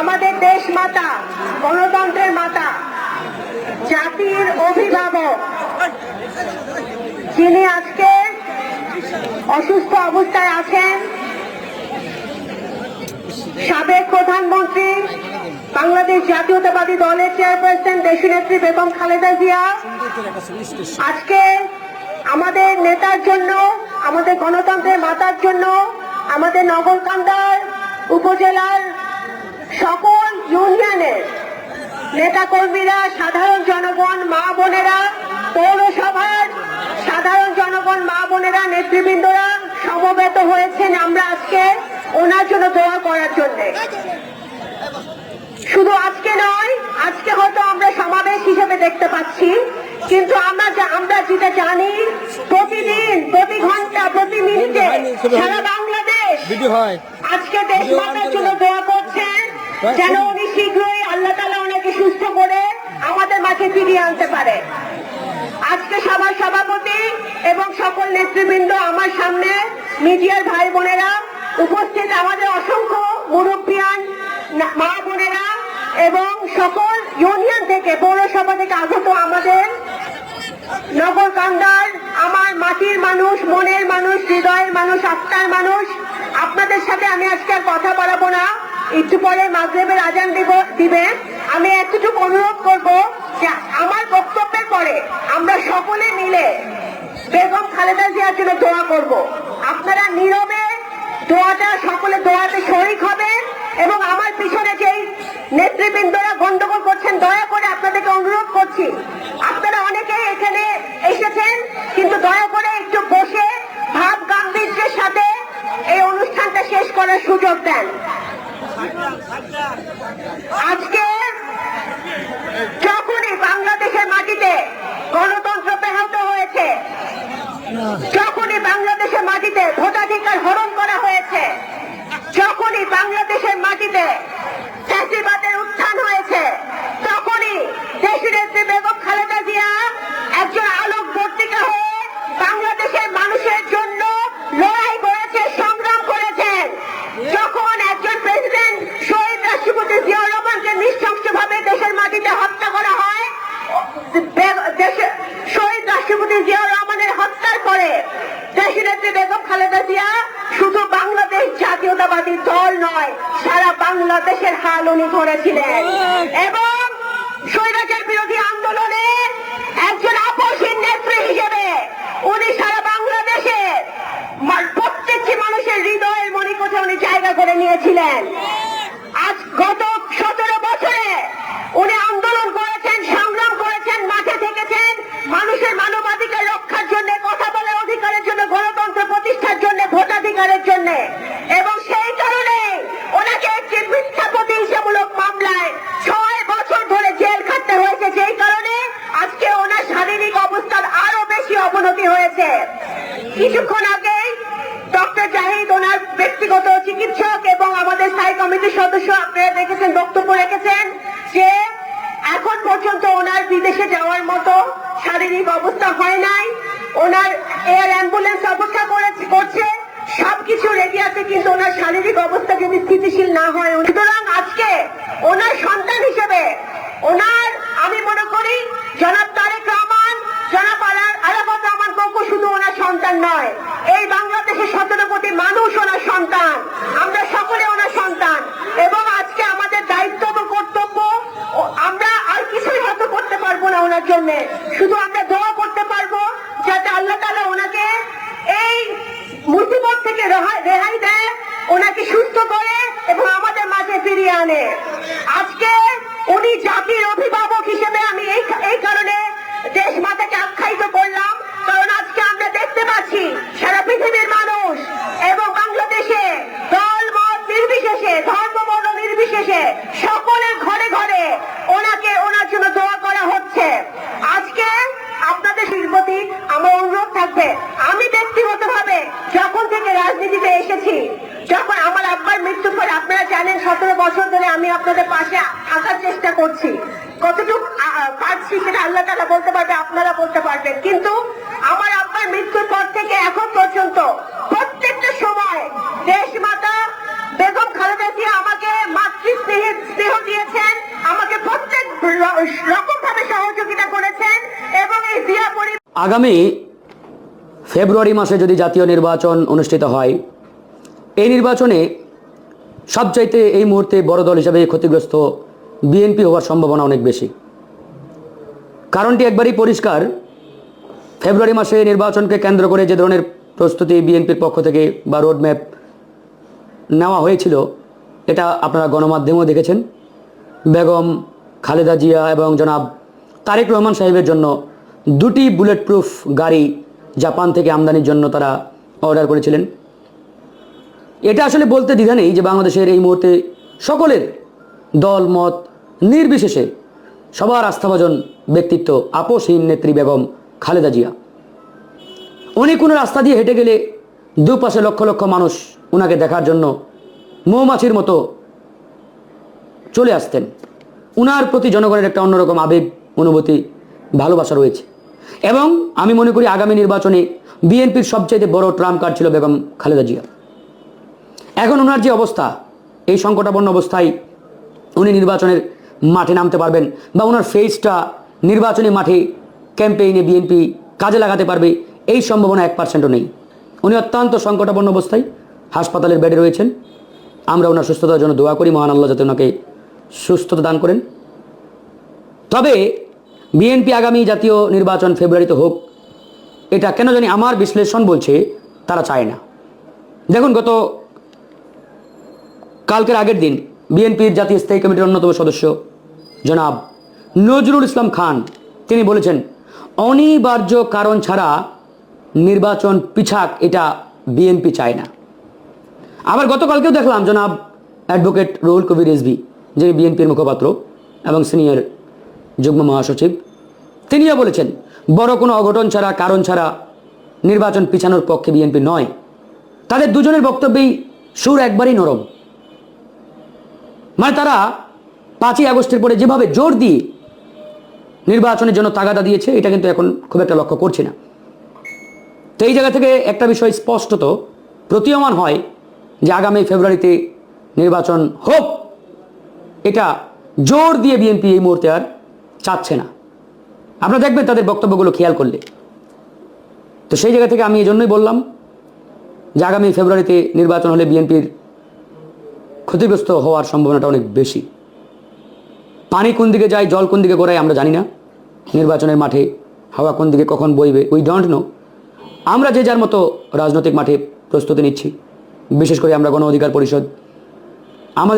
আমাদের দেশ মাতা, গণতন্ত্রের মাতা, জাতির অভিভাবক, যিনি আজকে অসুস্থ অবস্থায় আছেন, সাবেক প্রধানমন্ত্রী, বাংলাদেশ জাতীয়তাবাদী দলের চেয়ারপারসন দেশনেত্রী বেগম খালেদা জিয়া আজকে আমাদের নেতার জন্য, আমাদের গণতন্ত্রের মাতার জন্য, আমাদের নগরকান্দার উপজেলার সকল ইউনিয়নের নেতাকর্মীরা, সাধারণ জনগণ, মা বোনেরা, পৌরসভার সাধারণ জনগণ, মা বোনেরা, নেতৃবৃন্দরা সমবেত হয়েছেন আমরা আজকে ওনার জন্য দোয়া করার জন্য। শুধু আজকে নয়, আজকে হয়তো আমরা সমাবেশ হিসেবে দেখতে পাচ্ছি, কিন্তু আমরা যেটা জানি, প্রতিদিন, প্রতি ঘন্টা, প্রতি মিনিটে সারা বাংলাদেশ আজকে দেশ মাতার জন্য দোয়া করছেন, যেন উনি শীঘ্রই আল্লাহ তাআলা ওনাকে সুস্থ করে আমাদের মাঝে ফিরিয়ে আনতে পারে। আজকে সবার সভাপতি এবং সকল নেতৃবৃন্দ, আমার সামনে মিডিয়ার ভাই বোনেরা উপস্থিত, আমাদের অসংখ্য মুরব্বিয়ান মা বোনেরা এবং সকল ইউনিয়ন থেকে, পৌরসভা থেকে আগত আমাদের নগরকান্দার আমার মাটির মানুষ, মনের মানুষ, হৃদয়ের মানুষ, আত্মার মানুষ, আপনাদের সাথে আমি আজকে আর কথা বলাবো না। একটু পরে মাগরিবের আজান দিবেন। আমি এতটুকু অনুরোধ করব যে আমার বক্তব্যের পরে আমরা সকলে মিলে বেগম খালেদা জিয়ার জন্য দোয়া করব। আপনারা নীরবে দোয়াটা, সকলে দোয়াতে শরীক হবেন এবং আমার পিছনে যেই নেতৃবৃন্দরা গন্ডগোল করছেন, দয়া করে আপনাদেরকে অনুরোধ করছি, আপনারা অনেকেই এখানে এসেছেন, কিন্তু দয়া করে একটু বসে ভাব গাম্ভীর্যের সাথে এই অনুষ্ঠানটা শেষ করার সুযোগ দেন। আজকে যখনই বাংলাদেশের মাটিতে গণতন্ত্র ব্যাহত হয়েছে, যখনই বাংলাদেশের মাটিতে ভোটাধিকার হরণ করা হয়েছে, যখনই বাংলাদেশের মাটিতে ফ্যাসিবাদের উত্থান হয়েছে, তখনই দেশনেত্রী বেগম খালেদা জিয়া একজন আলোকবর্তিকা হয়ে বাংলাদেশের মানুষের জন্য লড়াই করেছে, সংগ্রাম করেছেন। যখন একজন প্রেসিডেন্ট শহীদ রাষ্ট্রপতি জিয়াউর রহমানকে নৃশংসভাবে দেশের মাটিতে হত্যা করা হয়, শহীদ রাষ্ট্রপতি জিয়াউর রহমানের হত্যার পরে দেশনেত্রী বেগম খালেদা জিয়া শুধু বাংলাদেশ জাতীয়তাবাদী দল নয়, সারা বাংলাদেশের হাল উনি ধরেছিলেন এবং স্বৈরাচার বিরোধী আন্দোলনে একজন আপসহীন নেত্রী হিসেবে উনি সারা বাংলাদেশের প্রত্যেকটি মানুষের হৃদয়ের মণিকোঠে উনি জায়গা করে নিয়েছিলেন। আজ গত 17 বছরে উনি আন্দোলন করেছেন, সংগ্রাম করেছেন, মাঠে থেকেছেন, মানুষের মানবাধিকার রক্ষার জন্য, কথা বলার অধিকারের জন্য, গণতন্ত্র প্রতিষ্ঠার জন্য, ভোটাধিকারের জন্য, এবং সেই কারণে ওনাকে একটি মিথ্যা প্রতিহিংসামূলক মামলায় 6 বছর ধরে জেল খাটতে হয়েছে, যেই কারণে আজকে ওনার শারীরিক অবস্থার আরো বেশি অবনতি হয়েছে। কিছুক্ষণ আগে ডক্টর জাহিদ, ওনার ব্যক্তিগত চিকিৎসক এবং আমাদের স্থায়ী কমিটির সদস্য, আপনারা দেখেছেন, বক্তব্য রেখেছেন যে এখন পর্যন্ত ওনার বিদেশে যাওয়ার মতো শারীরিক অবস্থা হয় নাই, ওনার এয়ার অ্যাম্বুলেন্স অপেক্ষা করছে, সবকিছু রেডি আছে, কিন্তু ওনার শারীরিক অবস্থা যদি স্থিতিশীল না হয়, সুতরাং আজকে ওনার সন্তান হিসেবে ওনার, আমি মনে করি জনাব তারেক রহমান, জনাব আরাফাত রহমান কোকো শুধু ওনার সন্তান নয়, এই বাংলাদেশের 17 কোটি মানুষ ওনার সন্তান, আমরা সকলে ওনার সন্তান। এবং আজকে আমাদের দায়িত্ব এবং কর্তব্য, আমরা আর কিছুই হয়তো করতে পারবো না ওনার জন্য, শুধু আমরা দোয়া করতে পারবো যাতে আল্লাহ তাআলা ওনাকে এই মুসিবত থেকে রেহাই দেয়, ওনাকে সুস্থ করে এবং আমাদের মাঝে ফিরিয়ে আনে। আজকে উনি জাতির অভিভাবক হিসেবে আমি এই কারণে দেশ মাতাকে আখ্যায়িত করলাম, কারণ আজকে আমরা দেখতে পাচ্ছি সারা পৃথিবীর মানুষ এবং বাংলাদেশে দল মত নির্বিশেষে, ধর্ম বর্ণ নির্বিশেষে সকলের ঘরে ঘরে ওনার জন্য দোয়া করা হচ্ছে। আজকে আপনাদের প্রতি আমার অনুরোধ থাকবে, আমি ব্যক্তিগতভাবে যখন থেকে রাজনীতিতে এসেছি, যখন আমার আব্বার মৃত্যুর পর, আপনারা জানেন 17 বছর ধরে আমি আপনাদের পাশে থাকার চেষ্টা করছি, কতটুকু পারছি সেটা আল্লাহ তাআলা বলতে পারবে, আপনারা বলতে পারবেন, কিন্তু আমার আব্বার মৃত্যুর পর থেকে এখন পর্যন্ত প্রত্যেকটা সময় আগামী ফেব্রুয়ারি মাসে যদি জাতীয় নির্বাচন অনুষ্ঠিত হয়, এই নির্বাচনে সবচাইতে এই মুহূর্তে বড় দল হিসাবে ক্ষতিগ্রস্ত বিএনপি হওয়ার সম্ভাবনা অনেক বেশি। কারণটি একবারই পরিষ্কার, ফেব্রুয়ারি মাসে নির্বাচনকে কেন্দ্র করে যে ধরনের প্রস্তুতি বিএনপির পক্ষ থেকে বা রোডম্যাপ নেওয়া হয়েছিল, এটা আপনারা গণমাধ্যমেও দেখেছেন। বেগম খালেদা জিয়া এবং জনাব তারেক রহমান সাহেবের জন্য 2টি বুলেট প্রুফ গাড়ি জাপান থেকে আমদানির জন্য তারা অর্ডার করেছিলেন। এটা আসলে বলতে দ্বিধা নেই যে বাংলাদেশের এই মুহূর্তে সকলের দল মত নির্বিশেষে সবার আস্থাভাজন ব্যক্তিত্ব আপোষহীন নেত্রী বেগম খালেদা জিয়া। উনি কোনো রাস্তা দিয়ে হেঁটে গেলে দুপাশে লক্ষ লক্ষ মানুষ ওনাকে দেখার জন্য মৌমাছির মতো চলে আসতেন। উনার প্রতি জনগণের একটা অন্যরকম আবেগ, অনুভূতি, ভালোবাসা রয়েছে। এবং আমি মনে করি আগামী নির্বাচনে বিএনপির সবচেয়ে বড় ট্রাম্প কার্ড ছিল বেগম খালেদা জিয়া। এখন ওনার যে অবস্থা, এই সংকটাপন্ন অবস্থায় উনি নির্বাচনের মাঠে নামতে পারবেন বা ওনার ফেসটা নির্বাচনী মাঠে ক্যাম্পেইনে বিএনপি কাজে লাগাতে পারবে, এই সম্ভাবনা 1%ও নেই। উনি অত্যন্ত সংকটাপন্ন অবস্থায় হাসপাতালের বেডে রয়েছেন। আমরা ওনার সুস্থতার জন্য দোয়া করি, মহান আল্লাহ যাতে ওনাকে সুস্থতা দান করেন। তবে বিএনপি আগামী জাতীয় নির্বাচন ফেব্রুয়ারিতে হোক, এটা কেন জানি আমার বিশ্লেষণ বলছে তারা চায় না। দেখুন, গত কালকের আগের দিন বিএনপির জাতীয় স্থায়ী কমিটির অন্যতম সদস্য জনাব নজরুল ইসলাম খান তিনি বলেছেন, অনিবার্য কারণ ছাড়া নির্বাচন পিছাক এটা বিএনপি চায় না। আবার গতকালকেও দেখলাম জনাব অ্যাডভোকেট রুহুল কবির রিজভী, যিনি বিএনপির মুখপাত্র এবং সিনিয়র যুগ্ম মহাসচিব, তিনিও বলেছেন বড় কোনো অঘটন ছাড়া, কারণ ছাড়া নির্বাচন পিছানোর পক্ষে বিএনপি নয়। তাদের দুজনের বক্তব্যেই সুর একবারই নরম। মানে তারা 5ই আগস্টের পরে যেভাবে জোর দিয়ে নির্বাচনের জন্য তাগাদা দিয়েছে, এটা কিন্তু এখন খুব একটা লক্ষ্য করছি না। তো এই জায়গা থেকে একটা বিষয় স্পষ্টত প্রতীয়মান হয় যে আগামী ফেব্রুয়ারিতে নির্বাচন হোক, এটা জোর দিয়ে বিএনপি এই মুহূর্তে আর চাচ্ছে না। আপনারা দেখবেন তাদের বক্তব্যগুলো খেয়াল করলে। তো সেই জায়গা থেকে আমি এই জন্যই বললাম যে আগামী ফেব্রুয়ারিতে নির্বাচন হলে বিএনপির ক্ষতিগ্রস্ত হওয়ার সম্ভাবনাটা অনেক বেশি। পানি কোন দিকে যায়, জল কোন দিকে গড়ায় আমরা জানি না। নির্বাচনের মাঠে হাওয়া কোন দিকে কখন বইবে, উই ডোন্ট নো। আমরা যে যার মতো রাজনৈতিক মাঠে প্রস্তুতি নিচ্ছি। বিশেষ করে আমরা গণ অধিকার পরিষদ